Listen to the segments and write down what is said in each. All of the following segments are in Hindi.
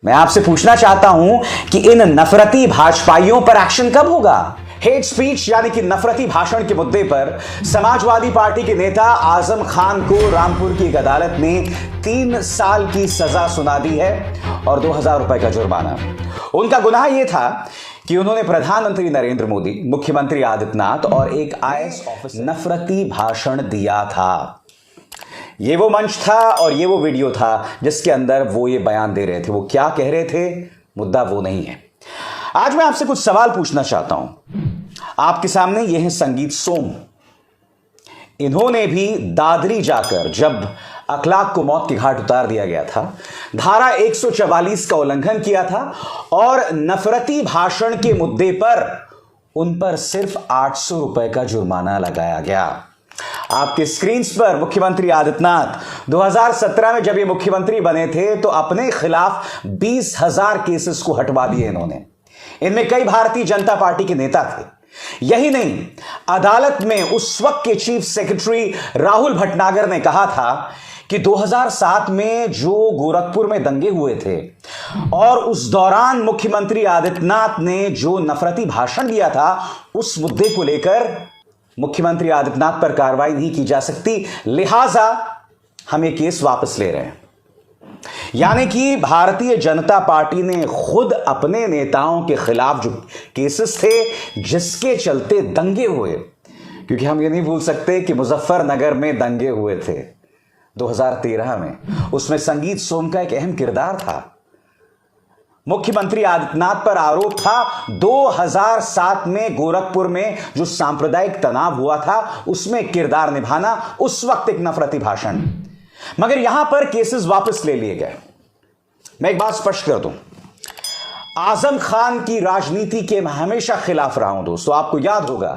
मैं आपसे पूछना चाहता हूं कि इन नफरती भाजपाइयों पर एक्शन कब होगा। हेट स्पीच यानी कि नफरती भाषण के मुद्दे पर समाजवादी पार्टी के नेता आजम खान को रामपुर की एक अदालत ने 3 साल की सजा सुना दी है और 2000 रुपए का जुर्माना। उनका गुनाह यह था कि उन्होंने प्रधानमंत्री नरेंद्र मोदी, मुख्यमंत्री आदित्यनाथ और एक आईएएस ऑफिसर नफरती भाषण दिया था। ये वो मंच था और ये वो वीडियो था जिसके अंदर वो ये बयान दे रहे थे। वो क्या कह रहे थे, मुद्दा वो नहीं है। आज मैं आपसे कुछ सवाल पूछना चाहता हूं। आपके सामने ये है संगीत सोम। इन्होंने भी दादरी जाकर, जब अखलाक को मौत के घाट उतार दिया गया था, धारा 144 का उल्लंघन किया था और नफरती भाषण के मुद्दे पर उन पर सिर्फ 800 रुपए का जुर्माना लगाया गया। आपके स्क्रीन पर मुख्यमंत्री आदित्यनाथ 2017 में जब ये मुख्यमंत्री बने थे तो अपने खिलाफ 20,000 केसेस को हटवा दिए इन्होंने। इनमें कई भारतीय जनता पार्टी के नेता थे। यही नहीं, अदालत में उस वक्त के चीफ सेक्रेटरी राहुल भटनागर ने कहा था कि 2007 में जो गोरखपुर में दंगे हुए थे और उस दौरान मुख्यमंत्री आदित्यनाथ ने जो नफरती भाषण दिया था, उस मुद्दे को लेकर मुख्यमंत्री आदित्यनाथ पर कार्रवाई नहीं की जा सकती, लिहाजा हम ये केस वापस ले रहे हैं। यानी कि भारतीय जनता पार्टी ने खुद अपने नेताओं के खिलाफ जो केसेस थे जिसके चलते दंगे हुए, क्योंकि हम ये नहीं भूल सकते कि मुजफ्फरनगर में दंगे हुए थे 2013 में, उसमें संगीत सोम का एक अहम किरदार था। मुख्यमंत्री आदित्यनाथ पर आरोप था 2007 में गोरखपुर में जो सांप्रदायिक तनाव हुआ था उसमें किरदार निभाना, उस वक्त एक नफरती भाषण। मगर यहां पर केसेस वापस ले लिए गए। मैं एक बात स्पष्ट कर दूं, आजम खान की राजनीति के मैं हमेशा खिलाफ रहा हूं दोस्तों। आपको याद होगा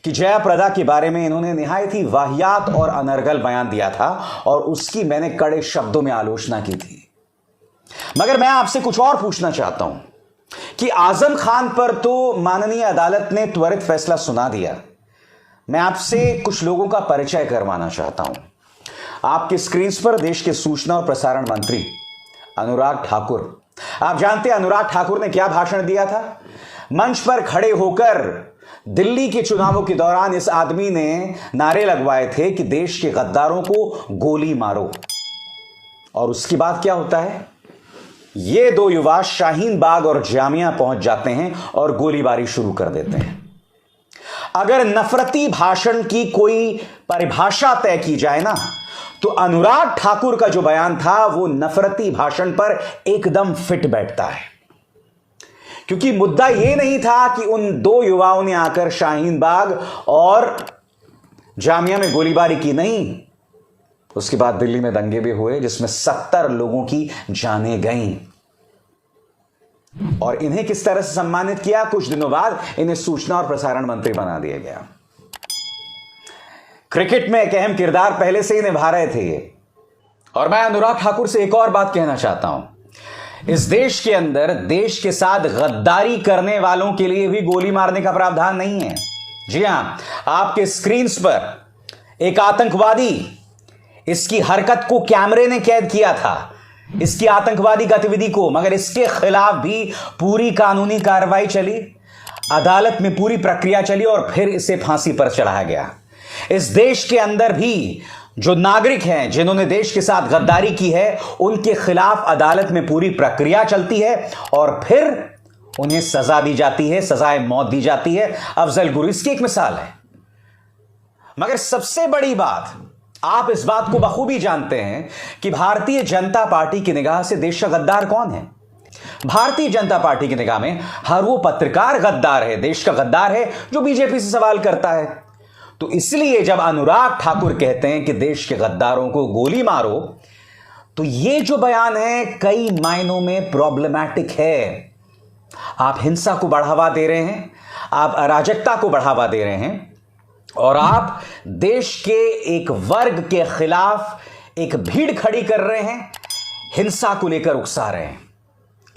कि जयाप्रदा के बारे में इन्होंने निहायत ही वाहियात और अनर्गल बयान दिया था और उसकी मैंने कड़े शब्दों में आलोचना की थी। मगर मैं आपसे कुछ और पूछना चाहता हूं कि आजम खान पर तो माननीय अदालत ने त्वरित फैसला सुना दिया। मैं आपसे कुछ लोगों का परिचय करवाना चाहता हूं। आपके स्क्रीन पर देश के सूचना और प्रसारण मंत्री अनुराग ठाकुर। आप जानते हैं अनुराग ठाकुर ने क्या भाषण दिया था? मंच पर खड़े होकर दिल्ली के चुनावों के दौरान इस आदमी ने नारे लगवाए थे कि देश के गद्दारों को गोली मारो। और उसके बाद क्या होता है? ये दो युवा शाहीन बाग और जामिया पहुंच जाते हैं और गोलीबारी शुरू कर देते हैं। अगर नफरती भाषण की कोई परिभाषा तय की जाए ना, तो अनुराग ठाकुर का जो बयान था वो नफरती भाषण पर एकदम फिट बैठता है। क्योंकि मुद्दा ये नहीं था कि उन दो युवाओं ने आकर शाहीन बाग और जामिया में गोलीबारी की, नहीं, उसके बाद दिल्ली में दंगे भी हुए जिसमें 70 लोगों की जानें गईं। और इन्हें किस तरह से सम्मानित किया? कुछ दिनों बाद इन्हें सूचना और प्रसारण मंत्री बना दिया गया। क्रिकेट में एक अहम किरदार पहले से ही निभा रहे थे ये। और मैं अनुराग ठाकुर से एक और बात कहना चाहता हूं, इस देश के अंदर देश के साथ गद्दारी करने वालों के लिए भी गोली मारने का प्रावधान नहीं है। जी हां, आपके स्क्रीन पर एक आतंकवादी, इसकी हरकत को कैमरे ने कैद किया था, इसकी आतंकवादी गतिविधि को, मगर इसके खिलाफ भी पूरी कानूनी कार्रवाई चली, अदालत में पूरी प्रक्रिया चली और फिर इसे फांसी पर चढ़ाया गया। इस देश के अंदर भी जो नागरिक हैं जिन्होंने देश के साथ गद्दारी की है, उनके खिलाफ अदालत में पूरी प्रक्रिया चलती है और फिर उन्हें सजा दी जाती है, सजाए मौत दी जाती है। अफजल गुरु इसकी एक मिसाल है। मगर सबसे बड़ी बात, आप इस बात को बखूबी जानते हैं कि भारतीय जनता पार्टी की निगाह से देश का गद्दार कौन है? भारतीय जनता पार्टी की निगाह में हर वो पत्रकार गद्दार है, देश का गद्दार है जो बीजेपी से सवाल करता है। तो इसलिए जब अनुराग ठाकुर कहते हैं कि देश के गद्दारों को गोली मारो, तो ये जो बयान है कई मायनों में प्रॉब्लमैटिक है। आप हिंसा को बढ़ावा दे रहे हैं, आप अराजकता को बढ़ावा दे रहे हैं और आप देश के एक वर्ग के खिलाफ एक भीड़ खड़ी कर रहे हैं, हिंसा को लेकर उकसा रहे हैं।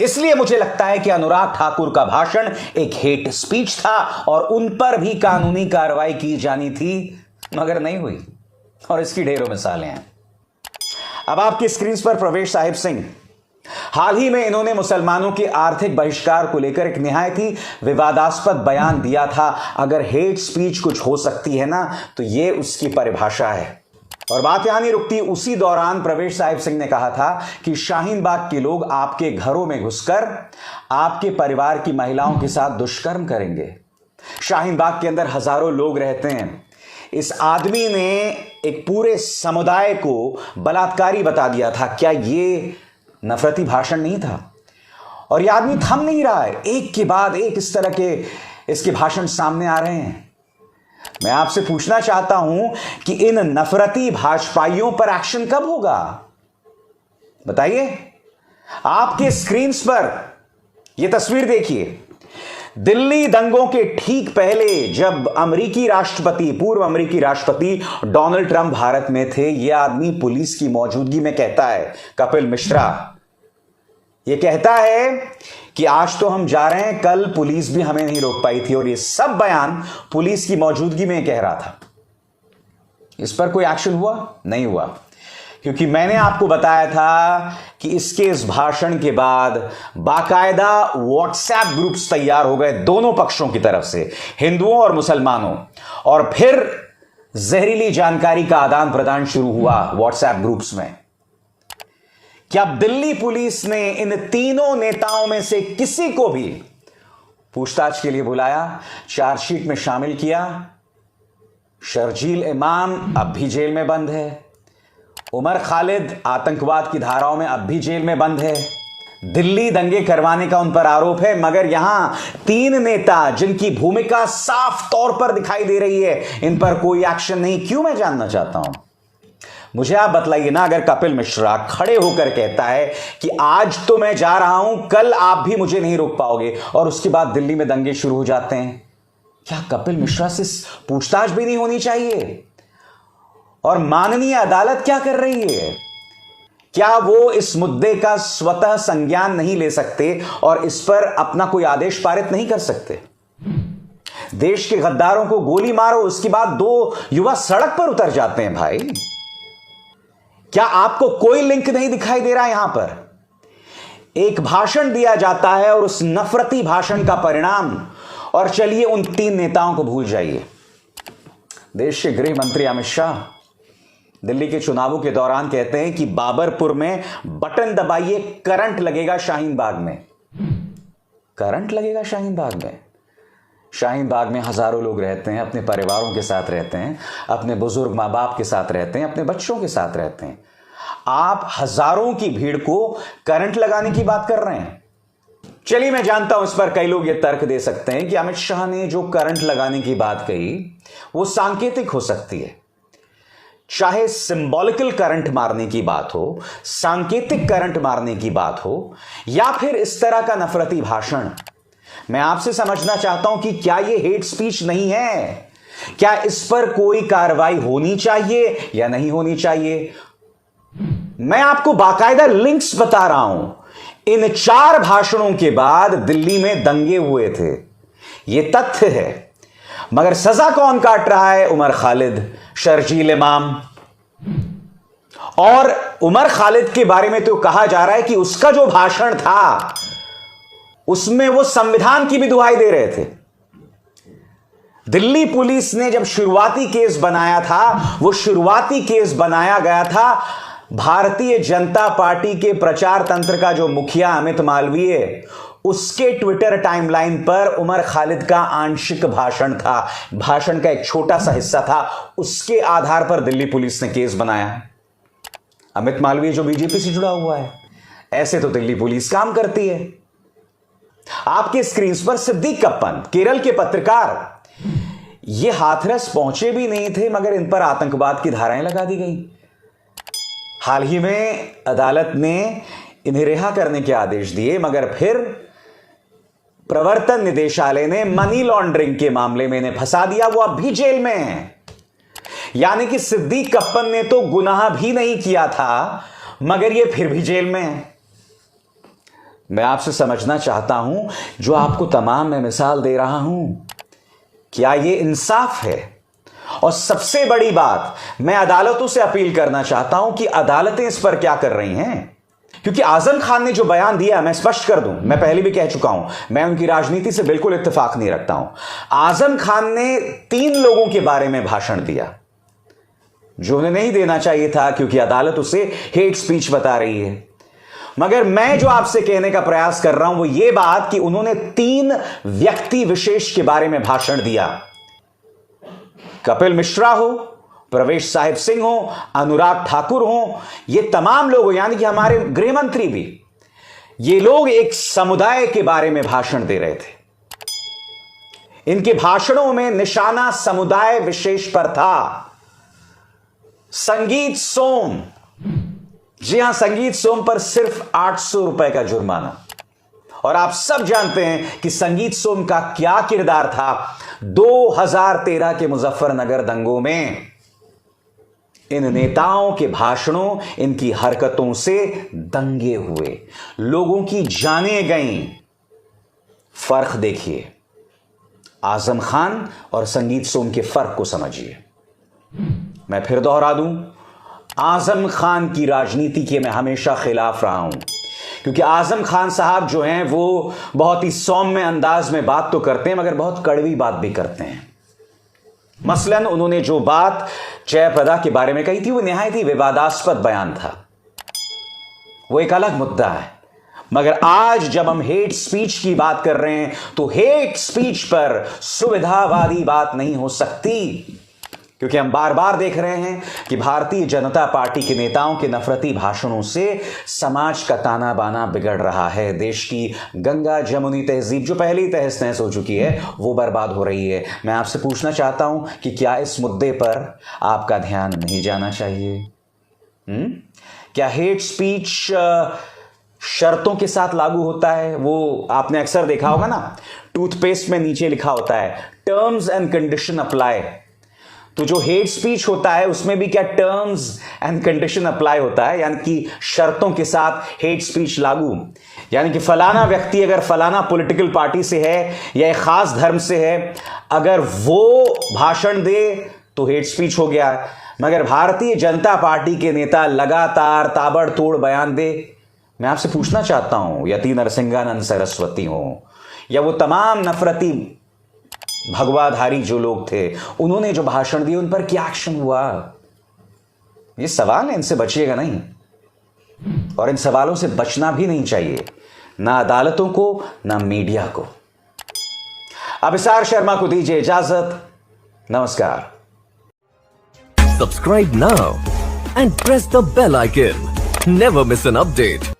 इसलिए मुझे लगता है कि अनुराग ठाकुर का भाषण एक हेट स्पीच था और उन पर भी कानूनी कार्रवाई की जानी थी, मगर नहीं हुई। और इसकी ढेरों मिसालें हैं। अब आपकी स्क्रीन पर प्रवेश साहिब सिंह, हाल ही में इन्होंने मुसलमानों के आर्थिक बहिष्कार को लेकर एक निहायत ही विवादास्पद बयान दिया था। अगर हेट स्पीच कुछ हो सकती है ना, तो यह उसकी परिभाषा है। और बात यहां नहीं रुकती। उसी दौरान प्रवेश साहिब सिंह ने कहा था कि शाहीन बाग के लोग आपके घरों में घुसकर आपके परिवार की महिलाओं के साथ दुष्कर्म करेंगे। शाहीन बाग के अंदर हजारों लोग रहते हैं। इस आदमी ने एक पूरे समुदाय को बलात्कारी बता दिया था। क्या ये नफरती भाषण नहीं था? और यह आदमी थम नहीं रहा है, एक के बाद एक इस तरह के इसके भाषण सामने आ रहे हैं। मैं आपसे पूछना चाहता हूं कि इन नफरती भाजपाइयों पर एक्शन कब होगा? बताइए। आपके स्क्रीन्स पर यह तस्वीर देखिए। दिल्ली दंगों के ठीक पहले जब पूर्व अमेरिकी राष्ट्रपति डोनाल्ड ट्रंप भारत में थे, यह आदमी पुलिस की मौजूदगी में कहता है, कपिल मिश्रा यह कहता है कि आज तो हम जा रहे हैं, कल पुलिस भी हमें नहीं रोक पाई थी। और यह सब बयान पुलिस की मौजूदगी में कह रहा था। इस पर कोई एक्शन हुआ? नहीं हुआ, क्योंकि मैंने आपको बताया था कि इसके इस भाषण के बाद बाकायदा व्हाट्सएप ग्रुप्स तैयार हो गए दोनों पक्षों की तरफ से, हिंदुओं और मुसलमानों। और फिर जहरीली जानकारी का आदान प्रदान शुरू हुआ व्हाट्सएप ग्रुप्स में। क्या दिल्ली पुलिस ने इन तीनों नेताओं में से किसी को भी पूछताछ के लिए बुलाया, चार्जशीट में शामिल किया? शर्जील इमाम अब भी जेल में बंद है। उमर खालिद आतंकवाद की धाराओं में अब भी जेल में बंद है। दिल्ली दंगे करवाने का उन पर आरोप है, मगर यहां तीन नेता जिनकी भूमिका साफ तौर पर दिखाई दे रही है, इन पर कोई एक्शन नहीं। क्यों? मैं जानना चाहता हूं। मुझे आप बतलाइए ना। अगर कपिल मिश्रा खड़े होकर कहता है कि आज तो मैं जा रहा हूं, कल आप भी मुझे नहीं रोक पाओगे, और उसके बाद दिल्ली में दंगे शुरू हो जाते हैं, क्या कपिल मिश्रा से पूछताछ भी नहीं होनी चाहिए? और माननीय अदालत क्या कर रही है? क्या वो इस मुद्दे का स्वतः संज्ञान नहीं ले सकते और इस पर अपना कोई आदेश पारित नहीं कर सकते? देश के गद्दारों को गोली मारो, उसके बाद 2 युवा सड़क पर उतर जाते हैं। भाई, क्या आपको कोई लिंक नहीं दिखाई दे रहा? यहां पर एक भाषण दिया जाता है और उस नफरती भाषण का परिणाम, और चलिए उन 3 नेताओं को भूल जाइए। देश के गृह मंत्री अमित शाह दिल्ली के चुनावों के दौरान कहते हैं कि बाबरपुर में बटन दबाइए, करंट लगेगा शाहीन बाग में। करंट लगेगा शाहीन बाग में? शाहीन बाग में हजारों लोग रहते हैं, अपने परिवारों के साथ रहते हैं, अपने बुजुर्ग माँ बाप के साथ रहते हैं, अपने बच्चों के साथ रहते हैं। आप हजारों की भीड़ को करंट लगाने की बात कर रहे हैं। चलिए, मैं जानता हूं इस पर कई लोग यह तर्क दे सकते हैं कि अमित शाह ने जो करंट लगाने की बात कही वो सांकेतिक हो सकती है। चाहे सिंबॉलिकल करंट मारने की बात हो, सांकेतिक करंट मारने की बात हो, या फिर इस तरह का नफरती भाषण, मैं आपसे समझना चाहता हूं कि क्या यह हेट स्पीच नहीं है? क्या इस पर कोई कार्रवाई होनी चाहिए या नहीं होनी चाहिए? मैं आपको बाकायदा लिंक्स बता रहा हूं। इन 4 भाषणों के बाद दिल्ली में दंगे हुए थे, यह तथ्य है। मगर सजा कौन काट रहा है? उमर खालिद, शर्जील इमाम। और उमर खालिद के बारे में तो कहा जा रहा है कि उसका जो भाषण था उसमें वो संविधान की भी दुहाई दे रहे थे। दिल्ली पुलिस ने जब शुरुआती केस बनाया था, वो शुरुआती केस बनाया गया था भारतीय जनता पार्टी के प्रचार तंत्र का जो मुखिया अमित मालवीय, उसके ट्विटर टाइमलाइन पर उमर खालिद का आंशिक भाषण था, भाषण का एक छोटा सा हिस्सा था। उसके आधार पर दिल्ली पुलिस ने केस बनाया। अमित मालवीय जो बीजेपी से जुड़ा हुआ है, ऐसे तो दिल्ली पुलिस काम करती है। आपके स्क्रीन पर सिद्दीक कप्पन, केरल के पत्रकार, ये हाथरस पहुंचे भी नहीं थे, मगर इन पर आतंकवाद की धाराएं लगा दी गई। हाल ही में अदालत ने इन्हें रिहा करने के आदेश दिए, मगर फिर प्रवर्तन निदेशालय ने मनी लॉन्ड्रिंग के मामले में इन्हें फंसा दिया। वो अब भी जेल में है। यानी कि सिद्दीक कप्पन ने तो गुनाह भी नहीं किया था, मगर ये फिर भी जेल में है। मैं आपसे समझना चाहता हूं, जो आपको तमाम मैं मिसाल दे रहा हूं, क्या ये इंसाफ है? और सबसे बड़ी बात, मैं अदालतों से अपील करना चाहता हूं कि अदालतें इस पर क्या कर रही हैं, क्योंकि आजम खान ने जो बयान दिया, मैं स्पष्ट कर दूं, मैं पहले भी कह चुका हूं, मैं उनकी राजनीति से बिल्कुल इत्तेफाक नहीं रखता हूं। आजम खान ने 3 लोगों के बारे में भाषण दिया जो उन्हें नहीं देना चाहिए था, क्योंकि अदालत उसे हेट स्पीच बता रही है। मगर मैं जो आपसे कहने का प्रयास कर रहा हूं वो ये बात कि उन्होंने 3 व्यक्ति विशेष के बारे में भाषण दिया। कपिल मिश्रा हो, प्रवेश साहिब सिंह हो, अनुराग ठाकुर हो, ये तमाम लोग, यानी कि हमारे गृह मंत्री भी, ये लोग एक समुदाय के बारे में भाषण दे रहे थे। इनके भाषणों में निशाना समुदाय विशेष पर था। संगीत सोम, जी हां, संगीत सोम पर सिर्फ 800 रुपए का जुर्माना। और आप सब जानते हैं कि संगीत सोम का क्या किरदार था 2013 के मुजफ्फरनगर दंगों में। इन नेताओं के भाषणों, इनकी हरकतों से दंगे हुए, लोगों की जानें गईं। फर्क देखिए, आजम खान और संगीत सोम के फर्क को समझिए। मैं फिर दोहरा दूं, आजम खान की राजनीति के मैं हमेशा खिलाफ रहा हूं, क्योंकि आजम खान साहब जो हैं वो बहुत ही सौम्य अंदाज में बात तो करते हैं, मगर बहुत कड़वी बात भी करते हैं। मसलन उन्होंने जो बात जयप्रदा के बारे में कही थी वो निहायत ही विवादास्पद बयान था, वो एक अलग मुद्दा है। मगर आज जब हम हेट स्पीच की बात कर रहे हैं तो हेट स्पीच पर सुविधावादी बात नहीं हो सकती, क्योंकि हम बार बार देख रहे हैं कि भारतीय जनता पार्टी के नेताओं के नफरती भाषणों से समाज का ताना बाना बिगड़ रहा है। देश की गंगा जमुनी तहजीब जो पहले ही तहस नहस हो चुकी है वो बर्बाद हो रही है। मैं आपसे पूछना चाहता हूं कि क्या इस मुद्दे पर आपका ध्यान नहीं जाना चाहिए? क्या हेट स्पीच शर्तों के साथ लागू होता है? वो आपने अक्सर देखा होगा ना, टूथपेस्ट में नीचे लिखा होता है टर्म्स एंड कंडीशन अप्लाई। तो जो हेट स्पीच होता है उसमें भी क्या टर्म्स एंड कंडीशन अप्लाई होता है, यानी कि शर्तों के साथ हेट स्पीच लागू। यानी कि फलाना व्यक्ति अगर फलाना पॉलिटिकल पार्टी से है या एक खास धर्म से है, अगर वो भाषण दे तो हेट स्पीच हो गया। मगर भारतीय जनता पार्टी के नेता लगातार ताबड़तोड़ बयान दे, मैं आपसे पूछना चाहता हूं, यति नरसिंहानंद सरस्वती हो या वो तमाम नफरती भगवाधारी जो लोग थे, उन्होंने जो भाषण दिए उन पर क्या एक्शन हुआ? ये सवाल है, इनसे बचिएगा नहीं, और इन सवालों से बचना भी नहीं चाहिए, ना अदालतों को ना मीडिया को। अभिसार शर्मा को दीजिए इजाजत। नमस्कार। Subscribe now and press the bell icon. Never miss an update.